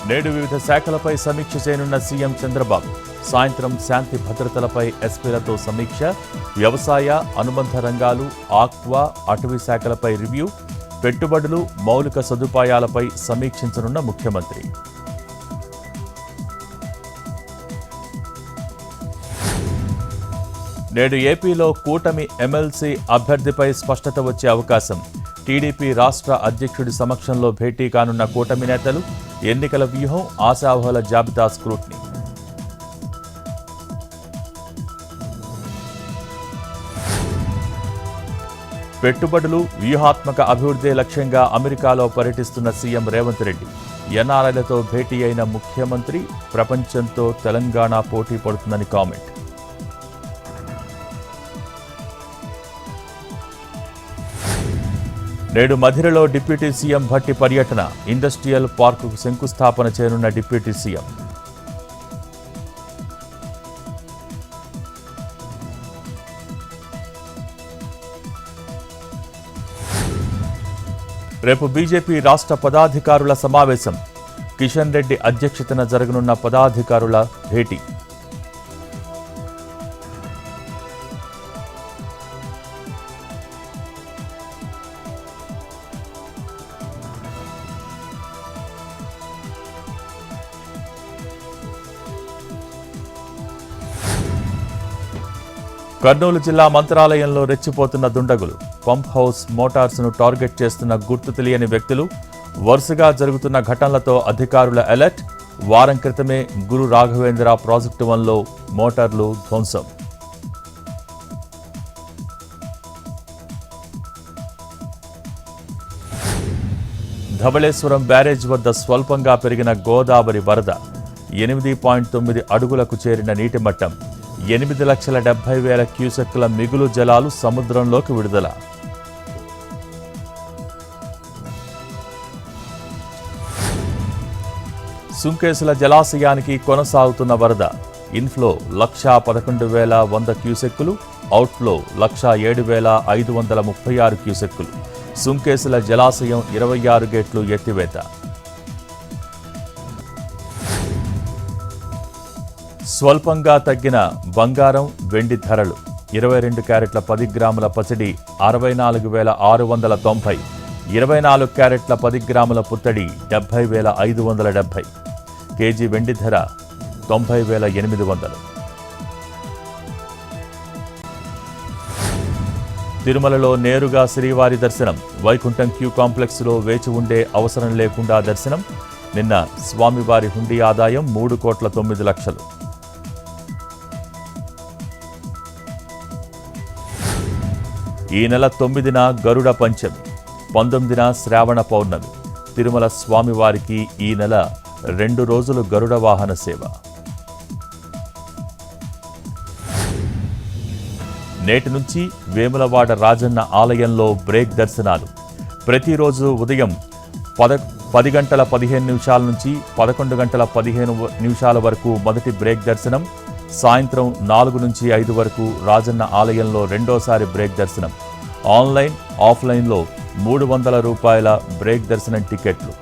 నేడు వివిధ శాఖలపై సమీక్ష చేయనున్న సీఎం చంద్రబాబు. సాయంత్రం శాంతి భద్రతలపై ఎస్పీలతో సమీక్ష, వ్యవసాయ, అనుబంధ రంగాలు, ఆక్వా, అటవీ శాఖలపై రివ్యూ, పెట్టుబడులు, మౌలిక సదుపాయాలపై సమీక్షించనున్న ముఖ్యమంత్రి. నేడు ఏపీలో కూటమి ఎమ్మెల్సీ అభ్యర్థిపై స్పష్టత వచ్చే అవకాశం. టీడీపీ రాష్ట్ర అధ్యక్షుడి సమక్షంలో భేటీ కానున్న కూటమి నేతలు, ఎన్నికల వ్యూహం, ఆశావహుల జాబితా స్క్రూట్నీ. పెట్టుబడులు, వ్యూహాత్మక అభివృద్ధి లక్ష్యంగా అమెరికాలో పర్యటిస్తున్న సీఎం రేవంత్ రెడ్డి. ఎన్ఆర్ఐలతో భేటీ అయిన ముఖ్యమంత్రి, ప్రపంచంతో తెలంగాణ పోటీ పడుతుందని కామెంట్. నేడు మధిరలో డిప్యూటీ సీఎం భట్టి పర్యటన, ఇండస్ట్రియల్ పార్కుకు శంకుస్థాపన చేయనున్న డిప్యూటీ సీఎం. రేపు బీజేపీ రాష్ట్ర పదాధికారుల సమావేశం. కిషన్ రెడ్డి అధ్యక్షతన జరగనున్న పదాధికారుల భేటీ. కర్నూలు జిల్లా మంత్రాలయంలో రెచ్చిపోతున్న దుండగులు. పంప్ హౌస్ మోటార్స్ను టార్గెట్ చేస్తున్న గుర్తు తెలియని వ్యక్తులు. వరుసగా జరుగుతున్న ఘటనలతో అధికారుల అలర్ట్. వారం క్రితమే గురు రాఘవేంద్ర ప్రాజెక్టు 1లో మోటార్లు ధ్వంసం. ధవళేశ్వరం బ్యారేజ్ వద్ద స్వల్పంగా పెరిగిన గోదావరి వరద. 8.9 అడుగులకు చేరిన నీటి మట్టం. 8,70,000 క్యూసెక్కుల మిగులు జలాలు సముద్రంలోకి విడుదల. సుంకేసుల జలాశయానికి కొనసాగుతున్న వరద. ఇన్ఫ్లో 1,11,100 క్యూసెక్కులు, అవుట్ఫ్లో 1,07,536 క్యూసెక్కులు. సుంకేసుల జలాశయం 26 గేట్లు ఎత్తివేత. స్వల్పంగా తగ్గిన బంగారం, వెండి ధరలు. 22 క్యారెట్ల 10 గ్రాముల పసిడి 64,690. 24 క్యారెట్ల 10 గ్రాముల పుత్తడి 70,570. కేజీ వెండి ధర 90,800. తిరుమలలో నేరుగా శ్రీవారి దర్శనం. వైకుంఠం క్యూ కాంప్లెక్స్లో వేచి ఉండే అవసరం లేకుండా దర్శనం. నిన్న స్వామివారి హుండీ ఆదాయం 3,09,00,000. ఈ నెల 9న గరుడ పంచమి, 19న శ్రావణ పౌర్ణమి. తిరుమల స్వామివారికి ఈ నెల 2 రోజులు గరుడ వాహన సేవ. నేటి నుంచి వేములవాడ రాజన్న ఆలయంలో బ్రేక్ దర్శనాలు. ప్రతిరోజు ఉదయం 10 గంటల 15 నిమిషాల నుంచి 11 గంటల 15 నిమిషాల వరకు మొదటి బ్రేక్ దర్శనం. సాయంత్రం 4 నుంచి 5 వరకు రాజన్న ఆలయంలో రెండోసారి బ్రేక్ దర్శనం. ఆన్లైన్, ఆఫ్లైన్లో 300 రూపాయల బ్రేక్ దర్శనం టికెట్లు.